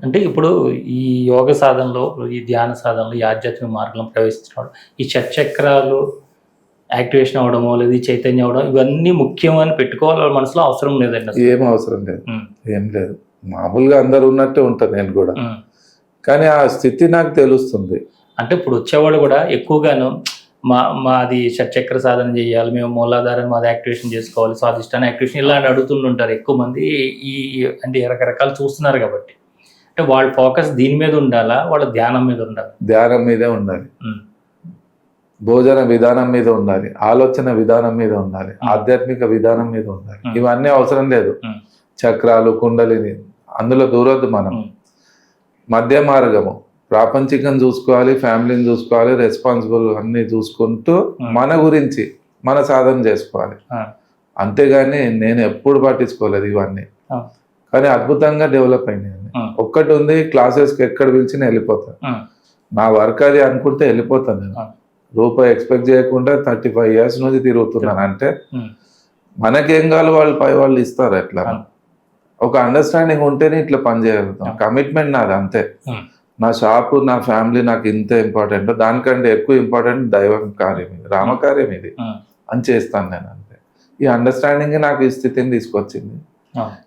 అంటే ఇప్పుడు ఈ యోగ సాధనలో, ఈ ధ్యాన సాధనలో, ఈ ఆధ్యాత్మిక మార్గంలో ప్రవేశించడం, ఈ షట్చక్రాలు యాక్టివేషన్ అవ్వడమో, లేదా ఈ చైతన్యం అవ్వడం, ఇవన్నీ ముఖ్యమని పెట్టుకోవాలి మనసులో అవసరం లేదండి అసలు. ఏం అవసరం లేదు, ఏం లేదు. మామూలుగా అందరు ఉన్నట్టే ఉంటాను నేను కూడా, కానీ ఆ స్థితి నాకు తెలుస్తుంది. అంటే ఇప్పుడు వచ్చేవాళ్ళు కూడా ఎక్కువగాను మాది షట్చక్ర సాధన చేయాలి, మేము మూలాధారాన్ని మాది యాక్టివేషన్ చేసుకోవాలి, స్వాదిష్టాన్ని యాక్టివేషన్ ఇలా అడుగుతుంటారు ఎక్కువ మంది. ఈ అంటే రకరకాలు చూస్తున్నారు కాబట్టి, అంటే వాళ్ళ ఫోకస్ దీని మీద ఉండాలా, వాళ్ళ ధ్యానం మీద ఉండాలి? ధ్యానం మీదే ఉండాలి, భోజన విధానం మీద ఉండాలి, ఆలోచన విధానం మీద ఉండాలి, ఆధ్యాత్మిక విధానం మీద ఉండాలి. ఇవన్నీ అవసరం లేదు. చక్రాలు, కుండలిని అందులో దూరొద్దు మనం. మధ్య మార్గము, ప్రాపంచికం చూసుకోవాలి, ఫ్యామిలీని చూసుకోవాలి, రెస్పాన్సిబుల్ అన్ని చూసుకుంటూ మన గురించి మన సాధన చేసుకోవాలి. అంతేగాని నేను ఎప్పుడు పట్టించుకోలేదు ఇవన్నీ, కానీ అద్భుతంగా డెవలప్ అయినాయి. ఒక్కటి ఉంది, క్లాసెస్కి ఎక్కడ పిలిచినా వెళ్ళిపోతాను. నా వర్క్ అది అనుకుంటే వెళ్ళిపోతాను. నేను రూపాయి ఎక్స్పెక్ట్ చేయకుండా 35 years నుంచి తిరుగుతున్నాను. అంటే మనకేం కావాలి వాళ్ళు పై వాళ్ళు ఇస్తారు. ఎట్లా ఒక అండర్స్టాండింగ్ ఉంటేనే ఇట్లా పని చేయగలుగుతాం. కమిట్మెంట్ నాది అంతే. నా షాపు, నా ఫ్యామిలీ నాకు ఇంత ఇంపార్టెంట్, దానికంటే ఎక్కువ ఇంపార్టెంట్ దైవం కార్యం ఇది, రామకార్యం ఇది అని చేస్తాను నేను. అంతే. ఈ అండర్స్టాండింగ్ నాకు ఈ స్థితిని తీసుకొచ్చింది.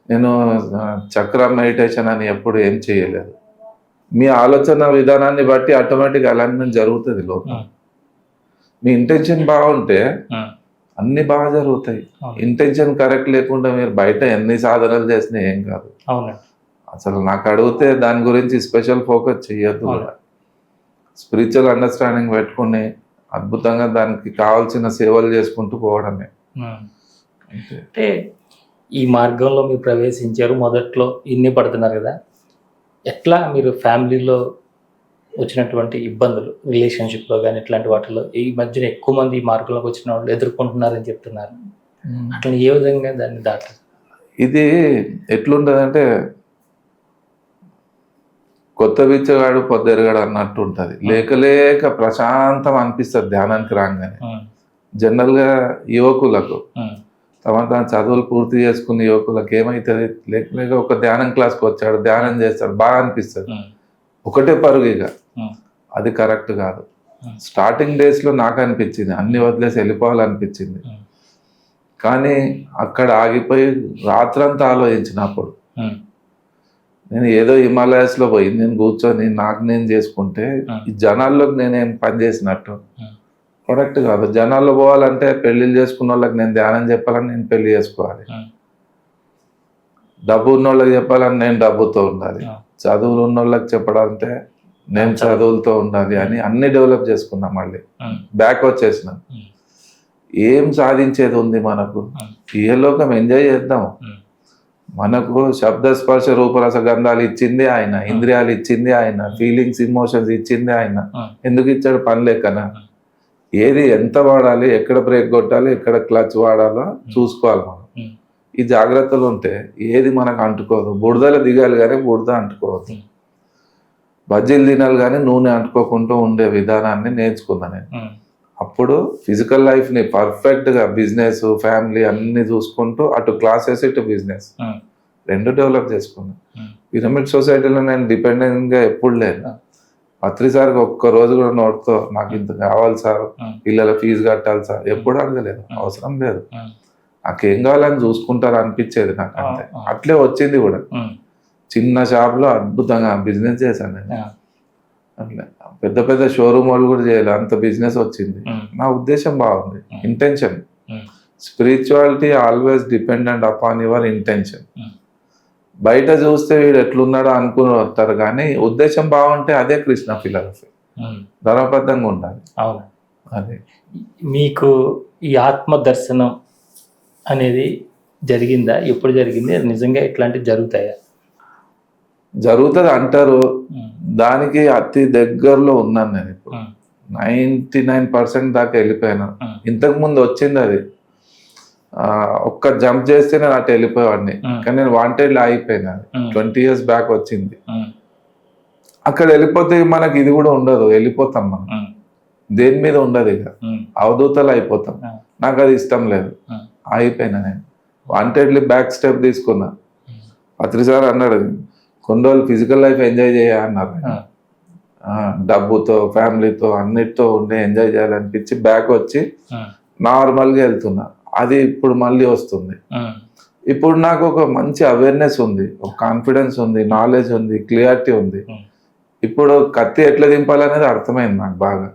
నేను చక్ర మెడిటేషన్ అని ఎప్పుడు ఏం చేయలేదు. మీ ఆలోచన విధానాన్ని బట్టి ఆటోమేటిక్ అలైన్మెంట్ జరుగుతుంది లోపల. మీ ఇంటెన్షన్ బాగుంటే అన్ని బాగా జరుగుతాయి. ఇంటెన్షన్ కరెక్ట్ లేకుండా మీరు బయట ఎన్ని సాధనలు చేసినా ఏం కాదు. అసలు నాకు అడిగితే దాని గురించి స్పెషల్ ఫోకస్ చెయ్యొద్దు కూడా. స్పిరిచువల్ అండర్స్టాండింగ్ పెట్టుకుని అద్భుతంగా దానికి కావాల్సిన సేవలు చేసుకుంటూ పోవడమే. అంటే ఈ మార్గంలో మీరు ప్రవేశించారు, మొదట్లో ఇన్ని పడుతున్నారు కదా, ఎట్లా మీరు ఫ్యామిలీలో వచ్చినటువంటి ఇబ్బందులు, రిలేషన్షిప్లో కానీ ఇట్లాంటి వాటిలో ఈ మధ్యన ఎక్కువ మంది ఈ మార్గంలోకి వచ్చిన వాళ్ళు ఎదుర్కొంటున్నారని చెప్తున్నారు. అట్లా ఏ విధంగా దాన్ని దాటారు? ఇది ఎట్లుంటుందంటే కొత్త బిచ్చగాడు పొద్దెరగాడు అన్నట్టు ఉంటుంది. లేక ప్రశాంతం అనిపిస్తుంది ధ్యానానికి రాగానే. జనరల్గా యువకులకు, తమ చదువులు పూర్తి చేసుకున్న యువకులకు ఏమవుతుంది, లేక ఒక ధ్యానం క్లాస్కి వచ్చాడు, ధ్యానం చేస్తాడు, బాగా అనిపిస్తుంది, ఒకటే పరుగుగా. అది కరెక్ట్ కాదు. స్టార్టింగ్ డేస్లో నాకు అనిపించింది అన్ని వదిలేసి వెళ్ళిపోవాలనిపించింది, కానీ అక్కడ ఆగిపోయి రాత్రంతా ఆలోచించినప్పుడు నేను ఏదో హిమాలయాస్లో పోయి నేను కూర్చొని నాకు నేను చేసుకుంటే ఈ జనాల్లోకి నేనేం పని చేసినట్టు కరెక్ట్ కాదు. జనాల్లో పోవాలంటే పెళ్ళిళ్ళు చేసుకున్న వాళ్ళకి నేను ధ్యానం చెప్పాలని నేను పెళ్లి చేసుకోవాలి, డబ్బు ఉన్న వాళ్ళకి చెప్పాలని నేను డబ్బుతో ఉండాలి, చదువులు ఉన్న వాళ్ళకి చెప్పడాలంటే నేను చదువులతో ఉండాలి అని అన్ని డెవలప్ చేసుకున్నాం. మళ్ళీ బ్యాక్ వచ్చేసిన ఏం సాధించేది ఉంది మనకు? ఏ లోకం ఎంజాయ్ చేద్దాం. మనకు శబ్ద స్పర్శ రూపరస గంధాలు ఇచ్చింది ఆయన, ఇంద్రియాలు ఇచ్చింది ఆయన, ఫీలింగ్స్ ఎమోషన్స్ ఇచ్చింది ఆయన. ఎందుకు ఇచ్చాడు? పని లేకనా? ఏది ఎంత వాడాలి, ఎక్కడ బ్రేక్ కొట్టాలి, ఎక్కడ క్లచ్ వాడాలో చూసుకోవాలి మనం. ఈ జాగ్రత్తలు ఉంటే ఏది మనకు అంటుకోదు. బుడదలు దిగాలి కానీ బుడద అంటుకోవద్దు. బజ్జీలు తినాలి కానీ నూనె అంటుకోకుండా ఉండే విధానాన్ని నేర్చుకున్నా నేను. అప్పుడు ఫిజికల్ లైఫ్ని పర్ఫెక్ట్గా బిజినెస్, ఫ్యామిలీ అన్ని చూసుకుంటూ అటు క్లాసెస్ ఇటు బిజినెస్ రెండు డెవలప్ చేసుకున్నా. పిరమిడ్ సొసైటీలో నేను డిపెండెంట్గా ఎప్పుడు లేను. పత్రి సార్కి ఒక్క రోజు కూడా నోట్తో నాకు ఇంత కావాలి సార్, పిల్లల ఫీజు కట్టాలి సార్ ఎప్పుడు అడగలేదు. అవసరం లేదు, నాకేం కావాలని చూసుకుంటారు అనిపించేది నాకు. అంతే. అట్లే వచ్చింది కూడా. చిన్న షాప్లో అద్భుతంగా బిజినెస్ చేశాను నేను. అట్లా పెద్ద పెద్ద షోరూమ్ వాళ్ళు కూడా చేయాలి, అంత బిజినెస్ వచ్చింది. నా ఉద్దేశం బాగుంది. Intention, spirituality always dependent upon your intention. బయట చూస్తే వీడు ఎట్లున్నాడో అనుకుని వస్తారు, కానీ ఉద్దేశం బాగుంటే అదే కృష్ణ ఫిలాసఫీ. ధర్మబద్ధంగా ఉండాలి. అవును. అదే. మీకు ఈ ఆత్మ దర్శనం అనేది జరిగిందా? ఎప్పుడు జరిగింది? నిజంగా ఇట్లాంటివి జరుగుతాయా? జరుగుతుంది అంటారు, దానికి అతి దగ్గరలో ఉన్నాను నేను ఇప్పుడు. 99% దాకా వెళ్ళిపోయాను. ఇంతకు ముందు వచ్చింది అది, ఒక్క జంప్ చేస్తే నేను అటు వెళ్ళిపోయేవాడిని, కానీ నేను వాంటెడ్లో ఆగిపోయినా. 20 years బ్యాక్ వచ్చింది. అక్కడ వెళ్ళిపోతే మనకి ఇది కూడా ఉండదు, వెళ్ళిపోతాం మనం, దేని మీద ఉండదు, ఇక అవధూతలు అయిపోతాం. నాకు అది ఇష్టం లేదు, ఆగిపోయినా నేను. వాంటెడ్లీ బ్యాక్ స్టెప్ తీసుకున్నా. పత్రి సార్ అన్నాడు, కొన్ని రోజులు ఫిజికల్ లైఫ్ ఎంజాయ్ అన్నారు. డబ్బుతో ఫ్యామిలీతో అన్నిటితో ఉండి ఎంజాయ్ చేయాలనిపించి బ్యాక్ వచ్చి నార్మల్గా వెళ్తున్నా. అది ఇప్పుడు మళ్ళీ వస్తుంది. ఇప్పుడు నాకు ఒక మంచి అవేర్నెస్ ఉంది, ఒక కాన్ఫిడెన్స్ ఉంది, నాలెడ్జ్ ఉంది, క్లియారిటీ ఉంది. ఇప్పుడు కత్తి ఎట్లా దింపాలనేది అర్థమైంది నాకు బాగా.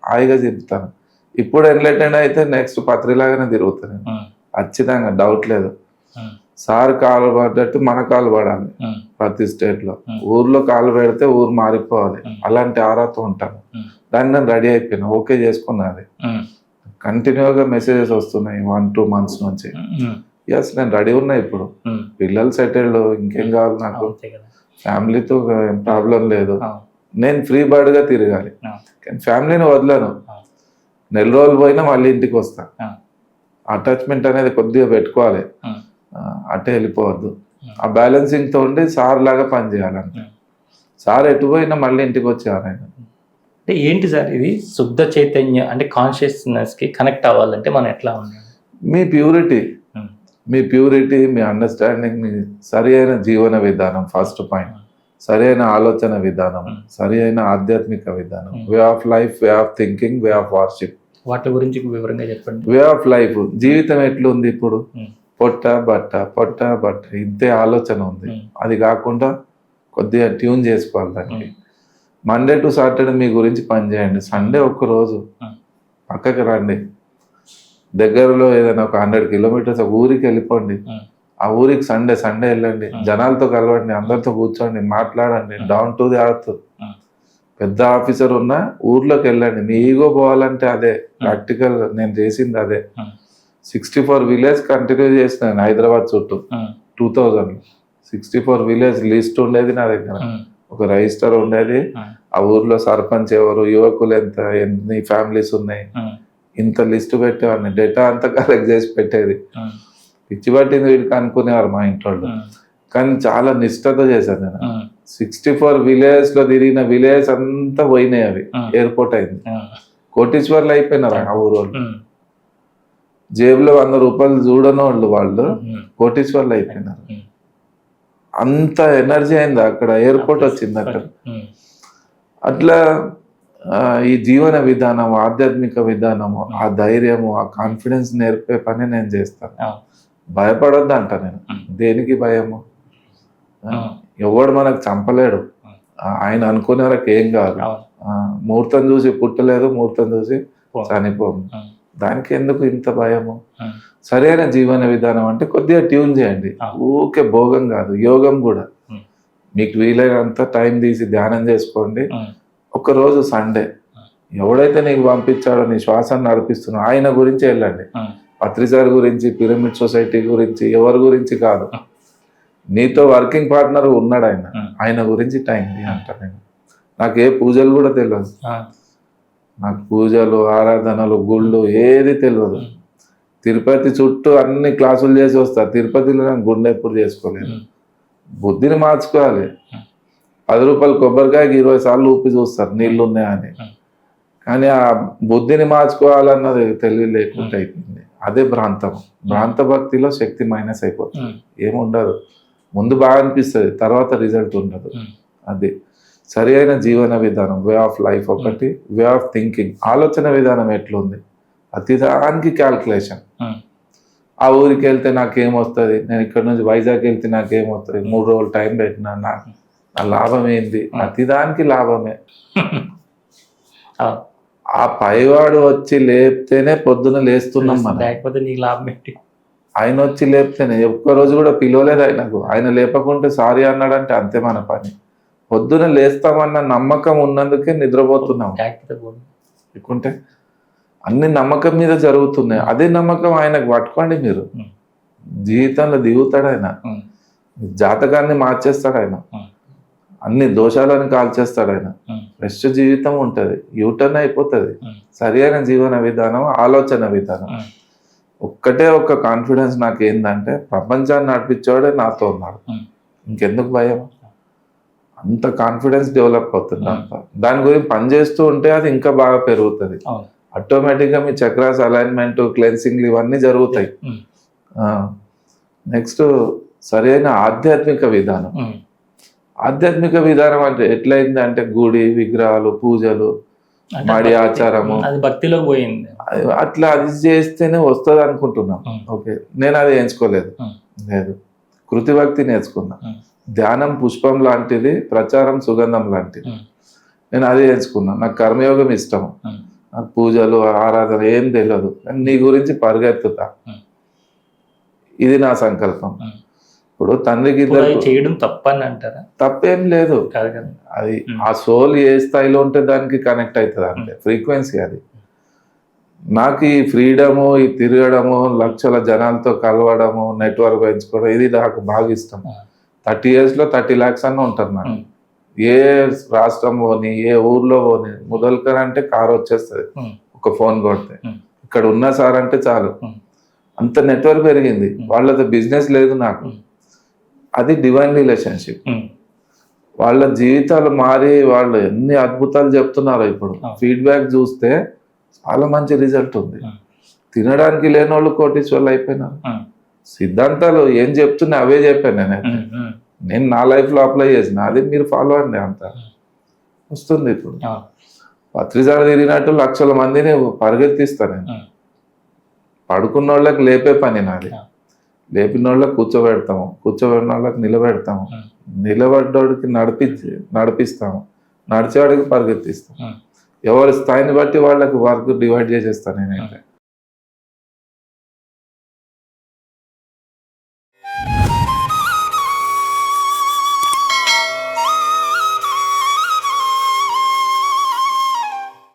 హాయిగా తిప్పుతాను. ఇప్పుడు ఎన్లైటెండ్ అయితే నెక్స్ట్ పత్రిలాగానే తిరుగుతాను ఖచ్చితంగా, డౌట్ లేదు. సార్ కాలు పడ్డట్టు మన కాలు పడాలి ప్రతి స్టేట్ లో. ఊర్లో కాలు పెడితే ఊరు మారిపోవాలి, అలాంటి ఆరాతో ఉంటాను. దాన్ని నేను రెడీ అయిపోయినా, ఓకే చేసుకున్నా. అది కంటిన్యూగా మెసేజెస్ వస్తున్నాయి 1-2 months నుంచి. ఎస్, నేను రెడీ ఉన్నా. ఇప్పుడు పిల్లలు సెటిల్డ్, ఇంకేం కావాలి నాకు? ఫ్యామిలీతో ఏం ప్రాబ్లం లేదు. నేను ఫ్రీ బర్డ్ గా తిరగాలి, కానీ ఫ్యామిలీని వదలను. నెల రోజులు పోయినా మళ్ళీ ఇంటికి వస్తా. అటాచ్మెంట్ అనేది కొద్దిగా పెట్టుకోవాలి, అటే వెళ్ళిపోవద్దు. ఆ బ్యాలెన్సింగ్ తో ఉండి సార్ లాగా పని చేయాలంటే. సార్ ఎటు పోయినా మళ్ళీ ఇంటికి వచ్చేవారు ఆయన. అంటే ఏంటి సార్ ఇది శుద్ధ చైతన్య అంటే కాన్షియస్నెస్ కి కనెక్ట్ అవ్వాలంటే మనం ఎట్లా ఉండాలి? మీ ప్యూరిటీ, మీ అండర్స్టాండింగ్, మీ సరి అయిన జీవన విధానం ఫస్ట్ పాయింట్. సరి అయిన ఆలోచన విధానం, సరి అయిన ఆధ్యాత్మిక విధానం, way of life, way of thinking, way of worship. వాటి గురించి వివరంగా చెప్పండి. వే ఆఫ్ లైఫ్, జీవితం ఎట్లుంది ఇప్పుడు? పొట్ట బట్ట ఇంతే ఆలోచన ఉంది. అది కాకుండా కొద్దిగా ట్యూన్ చేసుకోవాలి దానికి. మండే టు సాటర్డే మీ గురించి పని చేయండి. సండే ఒక్కరోజు పక్కకి రండి. దగ్గరలో ఏదైనా ఒక 100 kilometers ఒక ఊరికి వెళ్ళిపోండి. ఆ ఊరికి సండే వెళ్ళండి, జనాలతో కలవండి, అందరితో కూర్చోండి, మాట్లాడండి, డౌన్ టు ది అర్త్. పెద్ద ఆఫీసర్ ఉన్నా ఊర్లోకి వెళ్ళండి. మీ ఈగో పోవాలంటే అదే ప్రాక్టికల్. నేను చేసింది అదే. 64 villages కంటిన్యూ చేసినాను హైదరాబాద్ చుట్టూ. 2000 64 villages లిస్ట్ ఉండేది నా దగ్గర, ఒక రిజిస్టర్ ఉండేది. ఆ ఊర్లో సర్పంచ్ ఎవరు, యువకులు ఎంత, ఎన్ని ఫ్యామిలీస్ ఉన్నాయి, ఇంత లిస్ట్ పెట్టేవాడిని. డేటా అంతా కలెక్ట్ చేసి పెట్టేది. పిచ్చి పట్టింది వీడికి అనుకునేవారు మా ఇంట్లో. కానీ చాలా నిష్ఠతో చేశాను నేను. 64 villages లో తిరిగిన విలేజ్ అంతా పోయినాయి. అవి ఎయిర్పోర్ట్ అయింది. కోటీశ్వర్లు అయిపోయినారు ఆ ఊరు వాళ్ళు. జేబులో 100 రూపాయలు చూడని వాళ్ళు కోటీశ్వర్లు అయిపోయినారు. అంత ఎనర్జీ అయింది అక్కడ. ఎయిర్పోర్ట్ వచ్చింది అక్కడ. అట్లా ఈ జీవన విధానం, ఆధ్యాత్మిక విధానము, ఆ ధైర్యము, ఆ కాన్ఫిడెన్స్ నేర్పే పని నేను చేస్తాను. భయపడొద్దు అంట నేను. దేనికి భయము? ఎవడు మనకు చంపలేడు. ఆయన అనుకునే వరకు ఏం కాదు. ముహూర్తం చూసి పుట్టలేదు, ముహూర్తం చూసి చనిపోము. దానికి ఎందుకు ఇంత భయము? సరైన జీవన విధానం అంటే కొద్దిగా ట్యూన్ చేయండి. ఊకే భోగం కాదు, యోగం కూడా. మీకు వీలైనంత టైం తీసి ధ్యానం చేసుకోండి. ఒకరోజు సండే ఎవడైతే నీకు పంపించాడో, నీ శ్వాసను నడిపిస్తున్నా ఆయన గురించి వెళ్ళండి. పత్రిసార్ గురించి, పిరమిడ్ సొసైటీ గురించి, ఎవరి గురించి కాదు. నీతో వర్కింగ్ పార్ట్నర్ ఉన్నాడు, ఆయన గురించి టైం అంట. నేను నాకు ఏ పూజలు కూడా తెలియదు. నాకు పూజలు, ఆరాధనలు, గుళ్ళు ఏది తెలియదు. తిరుపతి చుట్టూ అన్ని క్లాసులు చేసి వస్తా. తిరుపతిలో నాకు గుండె ఎప్పుడు చేసుకోలేదు. బుద్ధిని మార్చుకోవాలి. 10 రూపాయలు కొబ్బరికాయకి 20 సార్లు ఊపి చూస్తారు నీళ్ళు ఉన్నాయని. కానీ ఆ బుద్ధిని మార్చుకోవాలన్నది తెలివి లేకుండా అయిపోయింది. అదే భ్రాంతం. భ్రాంత భక్తిలో శక్తి మైనస్ అయిపోతుంది. ఏముండదు. ముందు బాగా అనిపిస్తుంది, తర్వాత రిజల్ట్ ఉండదు. అది సరి అయిన జీవన విధానం, వే ఆఫ్ లైఫ్ ఒకటి. వే ఆఫ్ థింకింగ్, ఆలోచన విధానం ఎట్లుంది? ప్రతిదానికి క్యాల్కులేషన్. ఆ ఊరికి వెళ్తే నాకేమొస్తుంది, నేను ఇక్కడ నుంచి వైజాగ్ వెళ్తే నాకేమొస్తుంది, 3 రోజులు టైం పెట్టినా నా లాభం ఏంది? ప్రతిదానికి లాభమే. ఆ పైవాడు వచ్చి లేపితేనే పొద్దున లేస్తున్నాం మనం. లేకపోతే నీకు లాభం ఏంటి? ఆయన వచ్చి లేపితేనే. ఒక్కరోజు కూడా పిలవలేదు ఆయనకు. ఆయన లేపకుంటే సారీ అన్నాడంటే అంతే మన పని. పొద్దున లేస్తామన్న నమ్మకం ఉన్నందుకే నిద్రపోతున్నాం. లేకుంటే అన్ని నమ్మకం మీద జరుగుతున్నాయి. అదే నమ్మకం ఆయనకు పట్టుకోండి మీరు. జీవితంలో దిగుతాడు ఆయన. జాతకాన్ని మార్చేస్తాడు ఆయన. అన్ని దోషాలను కాల్చేస్తాడు ఆయన. ఫ్రెష్ జీవితం ఉంటుంది, యూటర్న్ అయిపోతుంది. సరి అయిన జీవన విధానం, ఆలోచన విధానం. ఒక్కటే ఒక్క కాన్ఫిడెన్స్ నాకు ఏంటంటే, ప్రపంచాన్ని నడిపించేవాడే నాతో ఉన్నాడు. ఇంకెందుకు భయం? అంత కాన్ఫిడెన్స్ డెవలప్ అవుతుంది. అంత దాని గురించి పనిచేస్తూ ఉంటే అది ఇంకా బాగా పెరుగుతుంది. ఆటోమేటిక్గా మీ చక్రాస్ అలైన్మెంట్, క్లెన్సింగ్లు ఇవన్నీ జరుగుతాయి. నెక్స్ట్ సరైన ఆధ్యాత్మిక విధానం. ఆధ్యాత్మిక విధానం అంటే ఎట్లయింది అంటే గుడి, విగ్రహాలు, పూజలు, అంటే మడి భక్తి- ఆచారము, అది భక్తిలోకి పోయింది. అట్లా అది చేస్తేనే వస్తుంది అనుకుంటున్నాం. ఓకే, నేను అది ఎంచుకోలేదు. లేదు, కృతి భక్తి నేర్చుకున్నా. ధ్యానం పుష్పం లాంటిది, ప్రచారం సుగంధం లాంటిది. నేను అదే ఎంచుకున్నా. నాకు కర్మయోగం ఇష్టం. నాకు పూజలు, ఆరాధన ఏం తెలియదు, కానీ నీ గురించి పరిగెత్తుతా. ఇది నా సంకల్పం. ఇప్పుడు తండ్రికి ఇప్పుడు ఇద్దరు అది చేయడం తప్పని అంటారా? తప్పేం లేదు. కాదు కదా. అది ఆ సోల్ ఏ స్థాయిలో ఉంటే దానికి కనెక్ట్ అవుతుంది, అంటే ఫ్రీక్వెన్సీ అది. నాకు ఈ ఫ్రీడము, ఈ తిరగడము, లక్షల జనాలతో కలవడము, నెట్వర్క్ పెంచుకోవడం, ఇది నాకు బాగా ఇష్టం. 30 yearsలో 30 lakhs అన్న ఉంటారు నాకు. ఏ రాష్ట్రం పోని, ఏ ఊర్లో పోని, ముదల్కర్ అంటే కారు వచ్చేస్తుంది ఒక ఫోన్ కొడితే. ఇక్కడ ఉన్న సార్ అంటే చాలు, అంత నెట్వర్క్ పెరిగింది. వాళ్ళతో బిజినెస్ లేదు నాకు. అది డివైన్ రిలేషన్షిప్. వాళ్ళ జీవితాలు మారి వాళ్ళు ఎన్ని అద్భుతాలు చెప్తున్నారో. ఇప్పుడు ఫీడ్బ్యాక్ చూస్తే చాలా మంచి రిజల్ట్ ఉంది. తినడానికి లేని వాళ్ళు కోటీశ్వర్లు అయిపోయినారు. సిద్ధాంతాలు ఏం చెప్తున్నా అవే చెప్పాను నేనైతే. నేను నా లైఫ్లో అప్లై చేసిన, అది మీరు ఫాలో అండి, అంత వస్తుంది. ఇప్పుడు పత్రిసారి తిరిగినట్టు లక్షల మందిని పరిగెత్తిస్తాను నేను. పడుకున్న వాళ్ళకి లేపే పని నాది. లేపిన వాళ్ళకి కూర్చోబెడతాము, కూర్చోబెట్టిన వాళ్ళకి నిలబెడతాము, నిలబడ్డోడికి నడిపిస్తాము, నడిచేవాడికి పరిగెత్తిస్తాము. ఎవరి స్థాయిని బట్టి వాళ్ళకి వర్క్ డివైడ్ చేసేస్తాను నేనైతే.